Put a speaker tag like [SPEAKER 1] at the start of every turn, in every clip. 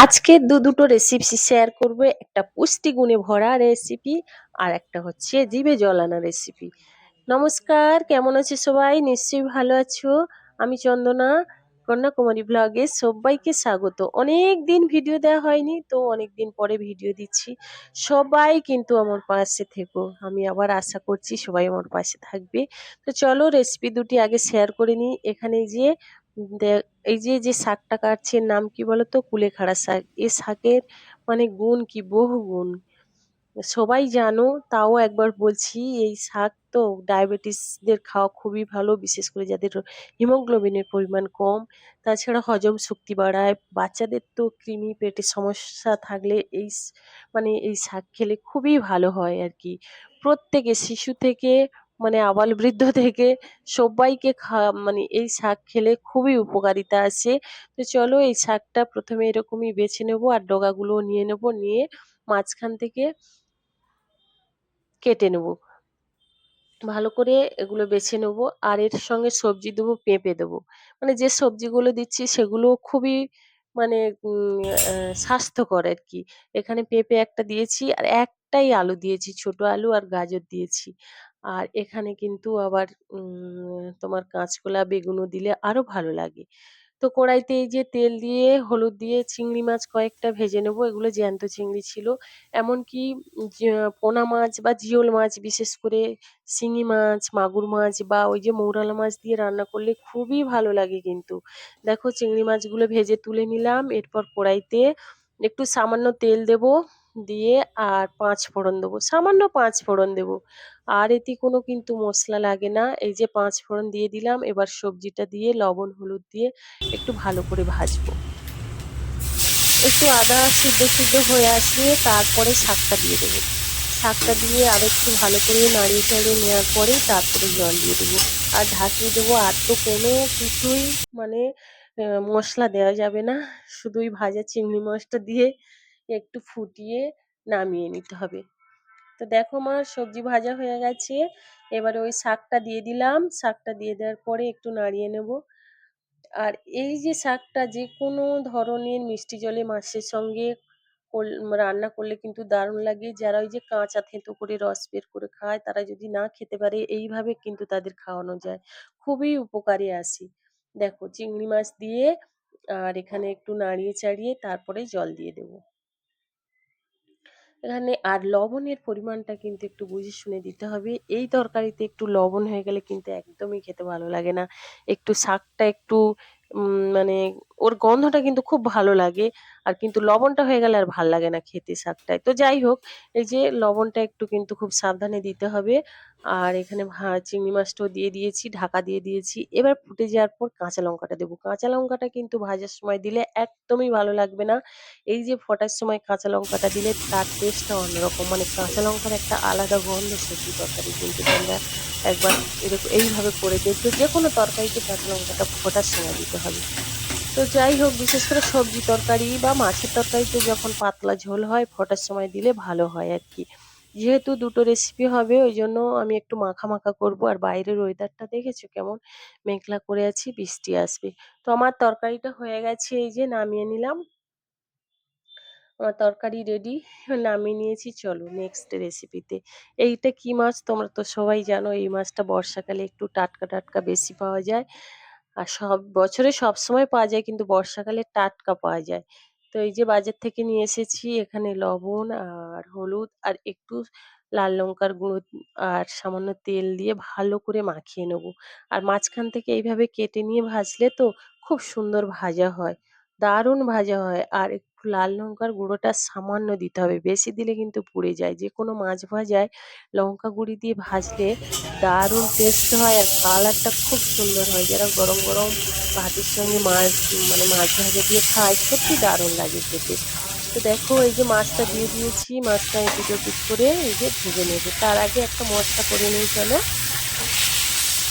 [SPEAKER 1] আজকে দুটো recipe share করব। একটা পুষ্টি গুণে ভরা রেসিপি আর একটা হচ্ছে জিভে জল আনা রেসিপি। নমস্কার, কেমন আছো সবাই? নিশ্চয়ই ভালো আছো। আমি চন্দনা, কন্যাকুমারী ব্লগে সবাইকে স্বাগত। অনেক দিন ভিডিও দেওয়া হয়নি, তো অনেক দিন পরে ভিডিও দিচ্ছি। সবাই কিন্তু আমার পাশে থেকো, আমি আবার আশা করছি সবাই আমার পাশে থাকবে। তো চলো রেসিপি দুটি আগে শেয়ার করে নিই। এখানে যে এই যে যে শাকটা কাটছে, এর নাম কি বলতো? কুলেখাড়া শাক। এই শাকের মানে গুণ কি, বহু গুণ সবাই জানো, তাও একবার বলছি। এই শাক তো ডায়াবেটিসদের খাওয়া খুবই ভালো, বিশেষ করে যাদের হিমোগ্লোবিনের পরিমাণ কম। তাছাড়া হজম শক্তি বাড়ায়। বাচ্চাদের তো কৃমি পেটের সমস্যা থাকলে মানে এই শাক খেলে খুবই ভালো হয় আর কি। প্রত্যেকে, শিশু থেকে মানে আবাল বৃদ্ধ থেকে সবাইকে মানে এই শাক খেলে খুবই উপকারিতা আছে। তো চলো এই শাকটা প্রথমে এরকমই বেছে নেবো, আর ডগাগুলো নিয়ে নেবো, নিয়ে মাঝখান থেকে কেটে নেব। ভালো করে এগুলো বেছে নেব। আর এর সঙ্গে সবজি দেবো, পেঁপে দেবো। মানে যে সবজিগুলো দিচ্ছি সেগুলো খুবই মানে স্বাস্থ্যকর আর কি। এখানে পেঁপে একটা দিয়েছি, আর একটাই আলু দিয়েছি, ছোট আলু আর গাজর দিয়েছি। আর এখানে কিন্তু আবার তোমার কাঁচকলা বেগুনও দিলে আরো ভালো লাগে। তো কড়াইতে এই যে তেল দিয়ে হলুদ দিয়ে চিংড়ি মাছ কয়েকটা ভেজে নেবো। এগুলো জ্যান্ত চিংড়ি ছিল। এমনকি পোনা মাছ বা জিওল মাছ, বিশেষ করে শিঙি মাছ, মাগুর মাছ বা ওই যে মৌরালা মাছ দিয়ে রান্না করলে খুবই ভালো লাগে কিন্তু। দেখো চিংড়ি মাছগুলো ভেজে তুলে নিলাম। এরপর কড়াইতে একটু সামান্য তেল দেব, দিয়ে আর পাঁচ ফোড়ন দেবো, সামান্য পাঁচ ফোড়ন দেবো। আর এতে কোনো কিন্তু মশলা লাগে না। এই যে পাঁচ ফোড়ন দিয়ে দিলাম। এবার সবজিটা দিয়ে লবণ হলুদ দিয়ে একটু ভালো করে ভাজবো। একটু আদা সিদ্ধ সিদ্ধ হয়ে আসলে তারপরে শাকটা দিয়ে দেবো। শাকটা দিয়ে আর একটু ভালো করে নাড়িয়ে চাড়িয়ে নেওয়ার পরে তারপরে জল দিয়ে দেবো আর ঢাকিয়ে দেবো। আর তো কোনো কিছুই মানে মশলা দেওয়া যাবে না। শুধুই ভাজা চিংড়ি মাছটা দিয়ে একটু ফুটিয়ে নামিয়ে নিতে হবে। তো দেখো আমার সবজি ভাজা হয়ে গেছে। এবারে ওই শাকটা দিয়ে দিলাম। শাকটা দিয়ে দেওয়ার পরে একটু নাড়িয়ে নেব। আর এই যে শাকটা যে কোনো ধরনের মিষ্টি জলে মাছের সঙ্গে রান্না করলে কিন্তু দারুণ লাগে। যারা ওই যে কাঁচা থেঁতো করে রস বের করে খায়, তারা যদি না খেতে পারে, এইভাবে কিন্তু তাদের খাওয়ানো যায়। খুবই উপকারে আসে। দেখো চিংড়ি মাছ দিয়ে আর এখানে একটু নাড়িয়ে চাড়িয়ে তারপরে জল দিয়ে দেবো এখানে। আর লবণের পরিমাণটা কিন্তু একটু বুঝে শুনে দিতে হবে। এই তরকারিতে একটু লবণ হয়ে গেলে কিন্তু একদমই খেতে ভালো লাগে না। একটু শাকটা একটু মানে ওর গন্ধটা কিন্তু খুব ভালো লাগে। আর কিন্তু লবণটা হয়ে গেলে আর ভাল লাগে না খেতে শাকটায়। তো যাই হোক, এই যে লবণটা একটু কিন্তু খুব সাবধানে দিতে হবে। আর এখানে চিংড়ি মাছটাও দিয়ে দিয়েছি, ঢাকা দিয়ে দিয়েছি। এবার ফুটে যাওয়ার পর কাঁচা লঙ্কাটা দেবো। কাঁচা লঙ্কাটা কিন্তু ভাজার সময় দিলে একদমই ভালো লাগবে না। এই যে ফোটার সময় কাঁচা লঙ্কাটা দিলে তার টেস্টটা অন্যরকম। মানে কাঁচা লঙ্কার একটা আলাদা গন্ধ সবজি তরকারি, কিন্তু তোমরা একবার এরকম এইভাবে করে দেখবে। যে কোনো তরকারিতে কাঁচা লঙ্কাটা ফোটার সময় দিতে হবে। তো যাই হোক, বিশেষ করে সবজি তরকারি বা মাছের তরকারিতে যখন পাতলা ঝোল হয়, ফোটার সময় দিলে ভালো হয় আর কি। যেহেতু দুটো রেসিপি হবে, ওই জন্য আমি একটু মাখা মাখা করব। আর বাইরের ওয়েদারটা দেখেছো কেমন মেঘলা করে আছি, বৃষ্টি আসবে। তো আমার তরকারিটা হয়ে গেছে, এই যে নামিয়ে নিলাম। আমার তরকারি রেডি, নামিয়ে নিয়েছি। চলো নেক্সট রেসিপিতে। এইটা কি মাছ তোমরা তো সবাই জানো। এই মাছটা বর্ষাকালে একটু টাটকা টাটকা বেশি পাওয়া যায়। আর সব বছরে সব সময় পাওয়া যায়, কিন্তু বর্ষাকালে টাটকা পাওয়া যায়। তো এই যে বাজার থেকে নিয়ে এসেছি। এখানে লবণ আর হলুদ আর একটু লাল লঙ্কার গুঁড়ো আর সামান্য তেল দিয়ে ভালো করে মাখিয়ে নেব। আর মাঝখান থেকে এইভাবে কেটে নিয়ে ভাজলে তো খুব সুন্দর ভাজা হয়, দারুণ ভাজা হয়। আর একটু লাল লঙ্কার গুঁড়োটা সামান্য দিতে হবে, বেশি দিলে কিন্তু পুড়ে যায়। যে কোনো মাছ ভাজায় লঙ্কা গুঁড়ি দিয়ে ভাজলে দারুণ টেস্ট হয়, আর কালারটা খুব সুন্দর হয়। যারা গরম গরম ভাতের সঙ্গে মাছ মানে মাছ ভাজা দিয়ে খায়, সত্যি দারুণ লাগে খেতে। তো দেখো এই যে মাছটা দিয়ে দিয়েছি। মাছটা এপিট ওপিট করে এই যে ভেজে নেব। তার আগে একটা মশলা করে নিই চলো।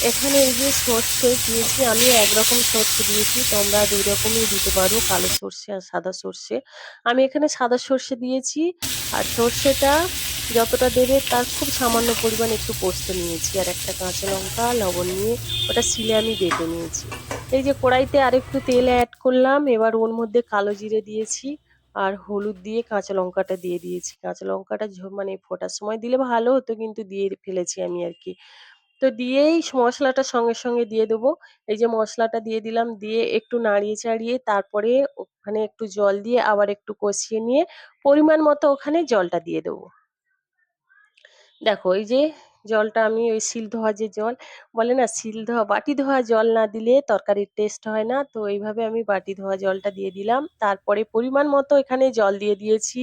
[SPEAKER 1] এখানে এই যে সর্ষে দিয়েছি, আমি একরকম সর্ষে দিয়েছি, তোমরা দুই রকমই দিতে পারো, কালো সর্ষে আর সাদা সর্ষে। আমি এখানে সাদা সর্ষে দিয়েছি। আর সর্ষেটা যতটা দেবে তার খুব সামান্য পরিমাণ একটু পোস্ত নিয়েছি, আর একটা কাঁচা লঙ্কা লবণ নিয়ে ওটা শিলে আমি বেটে নিয়েছি। এই যে কড়াইতে আরেকটু তেল অ্যাড করলাম। এবার ওর মধ্যে কালো জিরে দিয়েছি, আর হলুদ দিয়ে কাঁচা লঙ্কাটা দিয়ে দিয়েছি। কাঁচা লঙ্কাটা মানে ফোটার সময় দিলে ভালো হতো কিন্তু দিয়ে ফেলেছি আমি আরকি। তো দিয়েই মসলাটা সঙ্গে, সঙ্গে দিয়ে দেবো। এই যে মসলাটা দিয়ে দিলাম, দিয়ে একটু নাড়িয়ে চাড়িয়ে তারপরে ওখানে একটু জল দিয়ে আবার একটু কষিয়ে নিয়ে পরিমাণ মতো ওখানে জলটা দিয়ে দেবো। দেখো এই যে জলটা আমি ওই শিল ধোয়া যে জল বলে না শিল ধোয়া বাটি ধোয়া জল না দিলে তরকারির টেস্ট হয় না। তো এইভাবে আমি বাটি ধোয়া জলটা দিয়ে দিলাম। তারপরে পরিমাণ মতো এখানে জল দিয়ে দিয়েছি।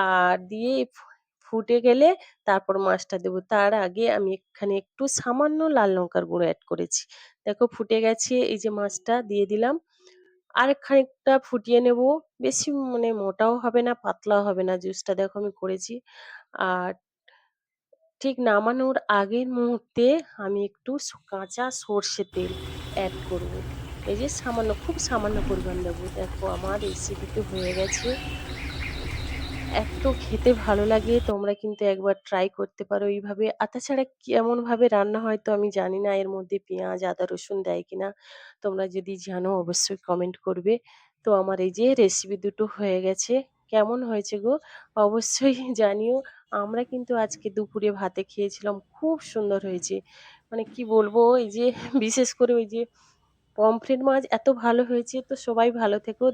[SPEAKER 1] আর দিয়ে ফুটে গেলে তারপর মাছটা দেবো। তার আগে আমি এখানে একটু সামান্য লাল লঙ্কার গুঁড়ো এড করেছি। দেখো ফুটে গেছে এই যে মাছটা দিয়ে দিলাম। আর খানিকটা ফুটিয়ে নেব। বেশি মানে মোটাও হবে না, পাতলাও হবে না। জুসটা দেখো আমি করেছি। আর ঠিক নামানোর আগের মুহূর্তে আমি একটু কাঁচা সর্ষের তেল এড করব। এই যে সামান্য, খুব সামান্য পরিমাণ দেবো। দেখো আমার রেসিপিটি হয়ে গেছে। এত খেতে ভালো লাগে তোমরা কিন্তু একবার ট্রাই করতে পারো এইভাবে। আর তাছাড়া কেমনভাবে রান্না হয় তো আমি জানি না এর মধ্যে পেঁয়াজ, আদা, রসুন দেয় কিনা? তোমরা যদি জানো অবশ্যই কমেন্ট করবে। তো আমার এই যে রেসিপি দুটো হয়ে গেছে। কেমন হয়েছে গো? অবশ্যই জানিও। আমরা কিন্তু আজকে দুপুরে ভাতে খেয়েছিলাম। খুব সুন্দর হয়েছে। মানে কি বলবো এই যে বিশেষ করে ওই যে পমফ্রেট মাছ এত ভালো হয়েছে। তো সবাই ভালো থেকো।